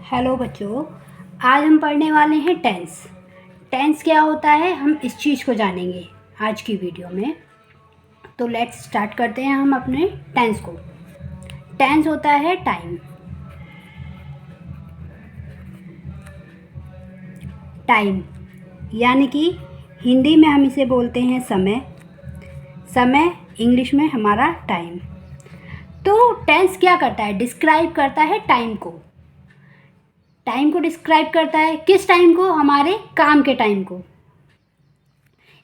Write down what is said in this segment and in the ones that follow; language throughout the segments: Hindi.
हेलो बच्चों, आज हम पढ़ने वाले हैं टेंस। टेंस क्या होता है हम इस चीज़ को जानेंगे आज की वीडियो में। तो लेट्स स्टार्ट करते हैं हम अपने टेंस को। टेंस होता है टाइम। टाइम यानी कि हिंदी में हम इसे बोलते हैं समय। समय इंग्लिश में हमारा टाइम। तो टेंस क्या करता है? डिस्क्राइब करता है टाइम को। टाइम को डिस्क्राइब करता है किस टाइम को? हमारे काम के टाइम को।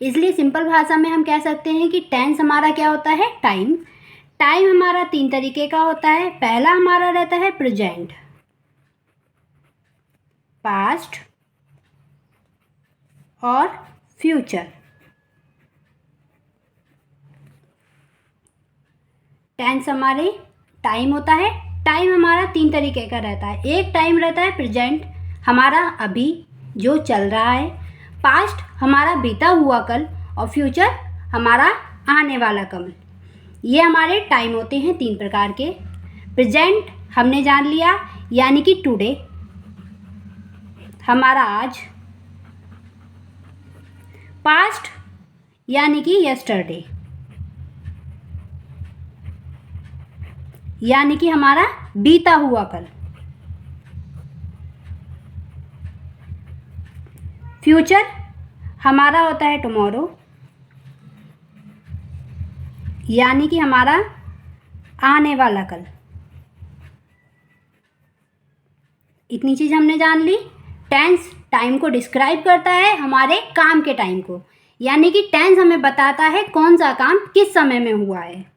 इसलिए सिंपल भाषा में हम कह सकते हैं कि टेंस हमारा क्या होता है? टाइम। टाइम हमारा 3 तरीके का होता है। पहला हमारा रहता है प्रेजेंट, पास्ट और फ्यूचर। टेंस हमारे टाइम होता है। टाइम हमारा 3 तरीके का रहता है। एक टाइम रहता है प्रेजेंट, हमारा अभी जो चल रहा है। पास्ट हमारा बीता हुआ कल और फ्यूचर हमारा आने वाला कल। ये हमारे टाइम होते हैं 3 प्रकार के। प्रेजेंट हमने जान लिया यानी कि टुडे, हमारा आज। पास्ट यानी कि यस्टरडे, यानी कि हमारा बीता हुआ कल। फ्यूचर हमारा होता है टुमारो, यानी कि हमारा आने वाला कल। इतनी चीज़ हमने जान ली। टेंस टाइम को डिस्क्राइब करता है हमारे काम के टाइम को, यानी कि टेंस हमें बताता है कौन सा काम किस समय में हुआ है।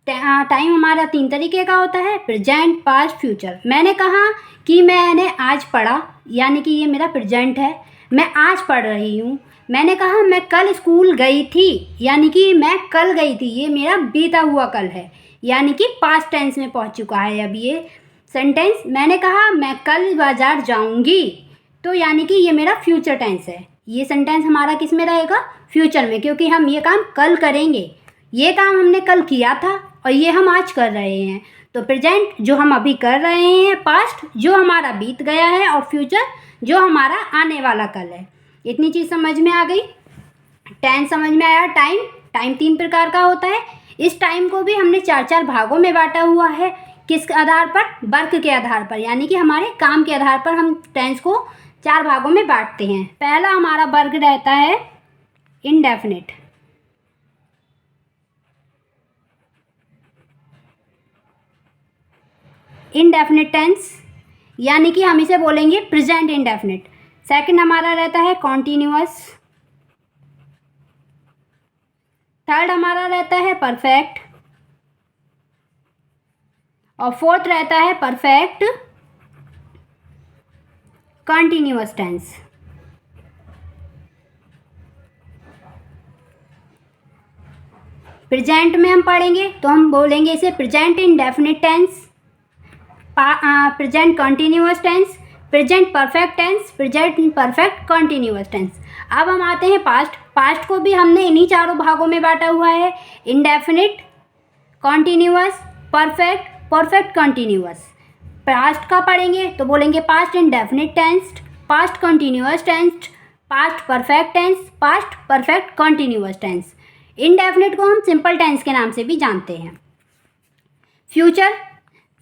टाइम हमारा 3 तरीके का होता है, प्रेजेंट, पास्ट, फ्यूचर। मैंने कहा कि मैंने आज पढ़ा, यानी कि ये मेरा प्रेजेंट है, मैं आज पढ़ रही हूँ। मैंने कहा मैं कल स्कूल गई थी, यानी कि मैं कल गई थी, ये मेरा बीता हुआ कल है, यानी कि पास्ट टेंस में पहुँच चुका है अब ये सेंटेंस। मैंने कहा मैं कल बाज़ार जाऊँगी, तो यानी कि ये मेरा फ्यूचर टेंस है। ये सेंटेंस हमारा किस में रहेगा? फ्यूचर में, क्योंकि हम ये काम कल करेंगे। ये काम हमने कल किया था और ये हम आज कर रहे हैं। तो प्रेजेंट जो हम अभी कर रहे हैं, पास्ट जो हमारा बीत गया है और फ्यूचर जो हमारा आने वाला कल है। इतनी चीज़ समझ में आ गई। टेंस समझ में आया। टाइम 3 प्रकार का होता है। इस टाइम को भी हमने 4 भागों में बांटा हुआ है। किस आधार पर? वर्क के आधार पर, यानी कि हमारे काम के आधार पर हम टेंस को 4 भागों में बांटते हैं। पहला हमारा वर्ग रहता है इंडेफिनिट। इंडेफिनिट टेंस, यानी कि हम इसे बोलेंगे प्रेजेंट इंडेफिनिट। सेकंड हमारा रहता है कॉन्टिन्यूअस। थर्ड हमारा रहता है परफेक्ट और फोर्थ रहता है परफेक्ट कॉन्टिन्यूअस टेंस। प्रेजेंट में हम पढ़ेंगे तो हम बोलेंगे इसे present indefinite tense, present continuous tense, present perfect tense, present perfect continuous tense. अब हम आते हैं पास्ट। पास्ट को भी हमने इन्हीं 4 भागों में बांटा हुआ है, indefinite, continuous, perfect, perfect continuous. Past का पढ़ेंगे तो बोलेंगे past indefinite tense, past continuous tense, past perfect tense, past perfect continuous tense. Indefinite को हम सिंपल टेंस के नाम से भी जानते हैं।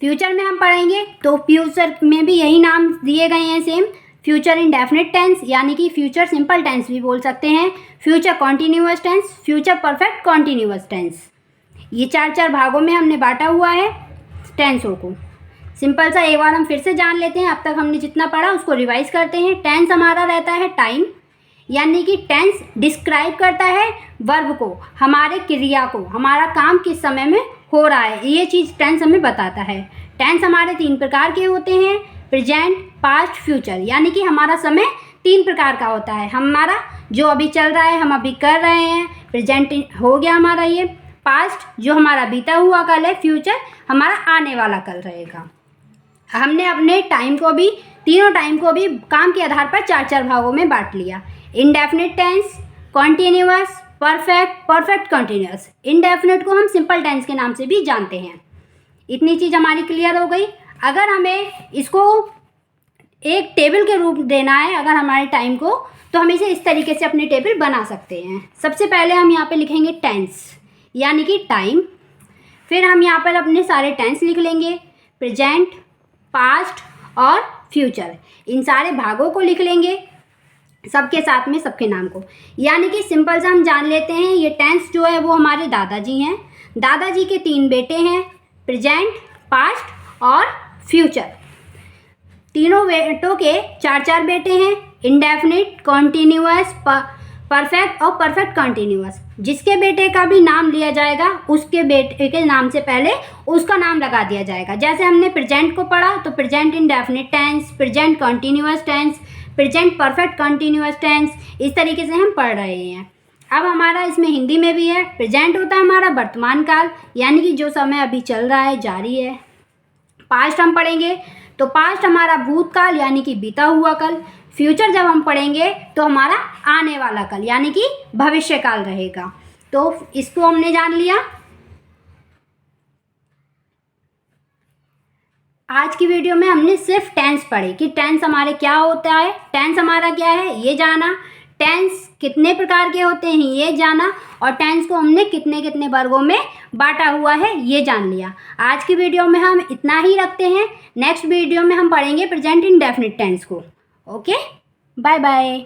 फ्यूचर में हम पढ़ेंगे तो फ्यूचर में भी यही नाम दिए गए हैं सेम। फ्यूचर इंडेफिनिट टेंस, यानी कि फ्यूचर सिंपल टेंस भी बोल सकते हैं, future continuous tense, future perfect continuous tense. ये 4 भागों में हमने बांटा हुआ है टेंसों को। सिंपल सा एक बार हम फिर से जान लेते हैं। अब तक हमने जितना पढ़ा उसको रिवाइज करते हैं। टेंस हमारा रहता है टाइम, यानी कि टेंस डिस्क्राइब करता है वर्ब को, हमारे क्रिया को, हमारा काम किस समय में हो रहा है, ये चीज़ टेंस हमें बताता है। टेंस हमारे 3 प्रकार के होते हैं, प्रेजेंट, पास्ट, फ्यूचर, यानी कि हमारा समय 3 प्रकार का होता है। हमारा जो अभी चल रहा है, हम अभी कर रहे हैं, प्रेजेंट हो गया हमारा ये। पास्ट जो हमारा बीता हुआ कल है, फ्यूचर हमारा आने वाला कल रहेगा। हमने अपने टाइम को भी, तीनों टाइम को भी काम के आधार पर 4 भागों में बांट लिया। Indefinite tense, continuous, perfect, perfect continuous. Indefinite को हम सिंपल टेंस के नाम से भी जानते हैं। इतनी चीज़ हमारी क्लियर हो गई। अगर हमें इसको एक टेबल के रूप देना है अगर हमारे टाइम को, तो हम इसे इस तरीके से अपनी टेबल बना सकते हैं। सबसे पहले हम यहाँ पे लिखेंगे टेंस यानी कि टाइम। फिर हम यहाँ पर अपने सारे टेंस लिख लेंगे, प्रेजेंट, पास्ट और फ्यूचर, इन सारे भागों को लिख लेंगे सबके साथ में, सबके नाम को। यानी कि सिंपल सा हम जान लेते हैं, ये टेंस जो है वो हमारे दादाजी हैं। दादाजी के 3 बेटे हैं, प्रेजेंट, पास्ट और फ्यूचर। तीनों बेटों के 4-4 बेटे हैं, इंडेफिनिट, कॉन्टीन्यूअस, परफेक्ट और परफेक्ट कॉन्टीन्यूअस। जिसके बेटे का भी नाम लिया जाएगा उसके बेटे के नाम से पहले उसका नाम लगा दिया जाएगा। जैसे हमने प्रेजेंट को पढ़ा तो present indefinite tense, present continuous tense, present perfect continuous tense, इस तरीके से हम पढ़ रहे हैं। अब हमारा इसमें हिंदी में भी है, प्रेजेंट होता है हमारा वर्तमान काल यानी कि जो समय अभी चल रहा है, जारी है। पास्ट हम पढ़ेंगे तो पास्ट हमारा भूतकाल यानी कि बीता हुआ कल। फ्यूचर जब हम पढ़ेंगे तो हमारा आने वाला कल यानी कि भविष्य काल रहेगा। तो इसको हमने जान लिया। आज की वीडियो में हमने सिर्फ टेंस पढ़े कि टेंस हमारे क्या होता है, टेंस हमारा क्या है ये जाना, टेंस कितने प्रकार के होते हैं ये जाना, और टेंस को हमने कितने कितने वर्गों में बांटा हुआ है ये जान लिया। आज की वीडियो में हम इतना ही रखते हैं। नेक्स्ट वीडियो में हम पढ़ेंगे प्रेजेंट इंडेफिनिट टेंस को। Okay, bye bye.